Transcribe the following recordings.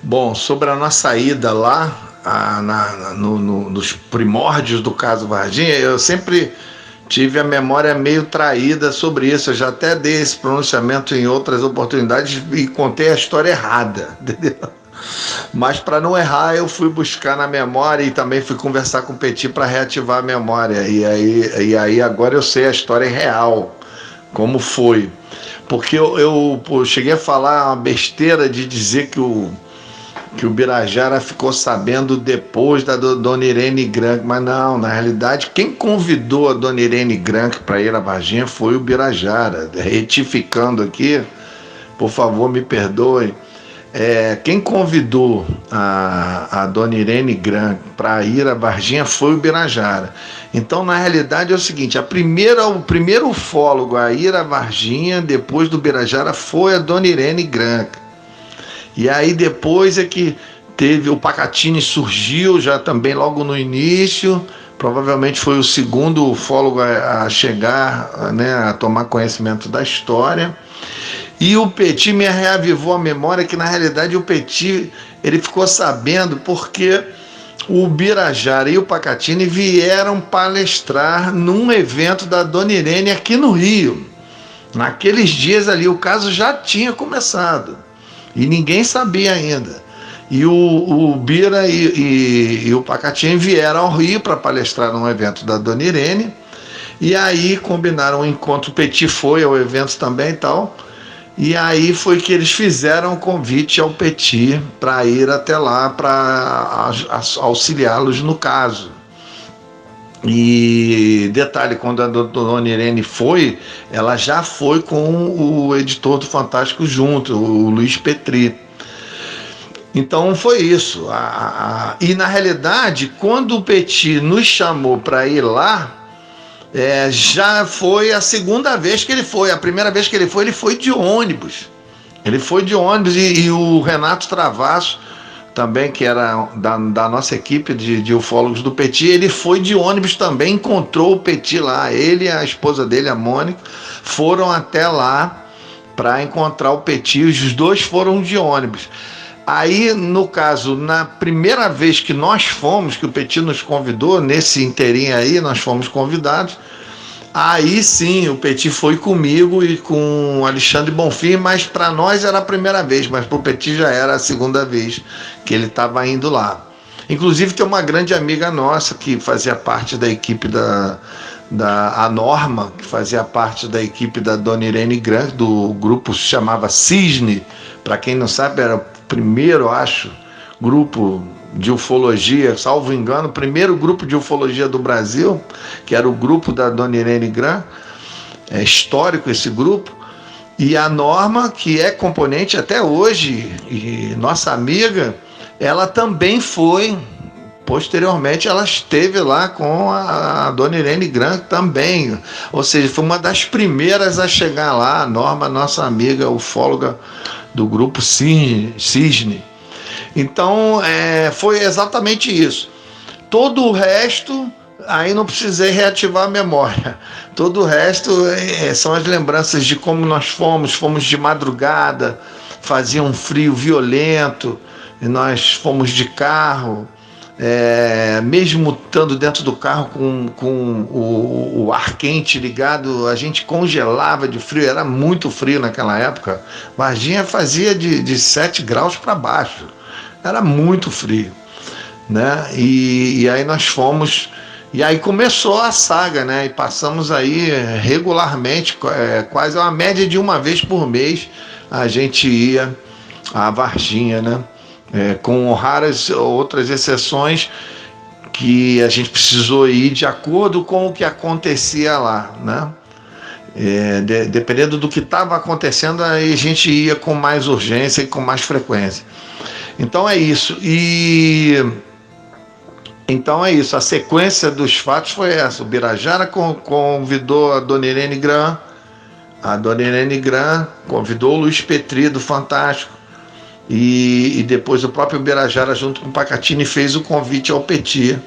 Bom, sobre a nossa ida lá, nos primórdios do caso Varginha, eu sempre tive a memória meio traída sobre isso. Eu já até dei esse pronunciamento em outras oportunidades e contei a história errada, entendeu? Mas para não errar, eu fui buscar na memória e também fui conversar com o Petit para reativar a memória. E aí agora eu sei a história real, como foi. Porque eu cheguei a falar uma besteira de dizer que o Birajara ficou sabendo depois da Dona Irene Grank, mas não, na realidade, quem convidou a Dona Irene Grank para ir a Varginha foi o Birajara. Retificando aqui, por favor, me perdoem. Quem convidou a Dona Irene Grank para ir a Varginha foi o Birajara. Então, na realidade, é o seguinte: o primeiro ufólogo a ir a Varginha, depois do Birajara, foi a Dona Irene Grank. E aí depois é que teve o Pacatini, surgiu já também logo no início, provavelmente foi o segundo ufólogo a chegar, né, a tomar conhecimento da história. E o Petit me reavivou a memória que na realidade o Petit ele ficou sabendo porque o Birajara e o Pacatini vieram palestrar num evento da Dona Irene aqui no Rio. Naqueles dias ali o caso já tinha começado. E ninguém sabia ainda. E o Bira e o Pacatini vieram ao Rio para palestrar num evento da Dona Irene. E aí combinaram um encontro. O Petit foi ao evento também e tal. E aí foi que eles fizeram o convite ao Petit para ir até lá para auxiliá-los no caso. E detalhe, quando a Dona Irene foi, ela já foi com o editor do Fantástico junto, o Luiz Petri. Então foi isso. E na realidade, quando o Petit nos chamou para ir lá, já foi a segunda vez que ele foi. A primeira vez que ele foi de ônibus. Ele foi de ônibus e o Renato Travasso, também, que era da nossa equipe de ufólogos do Petit, ele foi de ônibus também, encontrou o Petit lá. Ele e a esposa dele, a Mônica, foram até lá para encontrar o Petit. Os dois foram de ônibus. Aí, no caso, na primeira vez que nós fomos, que o Petit nos convidou, nesse inteirinho aí, nós fomos convidados. Aí sim, o Petit foi comigo e com o Alexandre Bonfim, mas para nós era a primeira vez, mas para o Petit já era a segunda vez que ele estava indo lá. Inclusive tem uma grande amiga nossa que fazia parte da equipe a Norma, que fazia parte da equipe da Dona Irene Grank, do grupo se chamava Cisne. Para quem não sabe, era o primeiro, acho, grupo de ufologia, salvo engano, o primeiro grupo de ufologia do Brasil, que era o grupo da Dona Irene Grank. É histórico esse grupo. E a Norma, que é componente até hoje, e nossa amiga, ela também foi, posteriormente, ela esteve lá com a Dona Irene Grank também. Ou seja, foi uma das primeiras a chegar lá, a Norma, nossa amiga ufóloga do grupo Cisne. Então, foi exatamente isso. Todo o resto, aí não precisei reativar a memória. Todo o resto são as lembranças de como nós fomos de madrugada, fazia um frio violento, e nós fomos de carro, mesmo estando dentro do carro com o ar quente ligado, a gente congelava de frio, era muito frio naquela época. Varginha fazia de 7 graus para baixo. Era muito frio, né? E aí nós fomos, e aí começou a saga, né? E passamos aí regularmente, quase uma média de uma vez por mês, a gente ia a Varginha, né? Com raras outras exceções que a gente precisou ir de acordo com o que acontecia lá, né? Dependendo do que estava acontecendo, aí a gente ia com mais urgência e com mais frequência. Então é isso. Então é isso. A sequência dos fatos foi essa. O Birajara convidou a Dona Irene Grank. A Dona Irene Grank convidou o Luiz Petri do Fantástico. E depois o próprio Birajara, junto com o Pacatini, fez o convite ao Petit.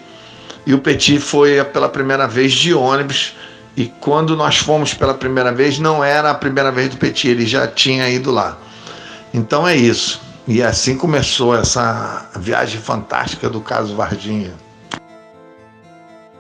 E o Petit foi pela primeira vez de ônibus. E quando nós fomos pela primeira vez, não era a primeira vez do Petit, ele já tinha ido lá. Então é isso. E assim começou essa viagem fantástica do caso Varginha.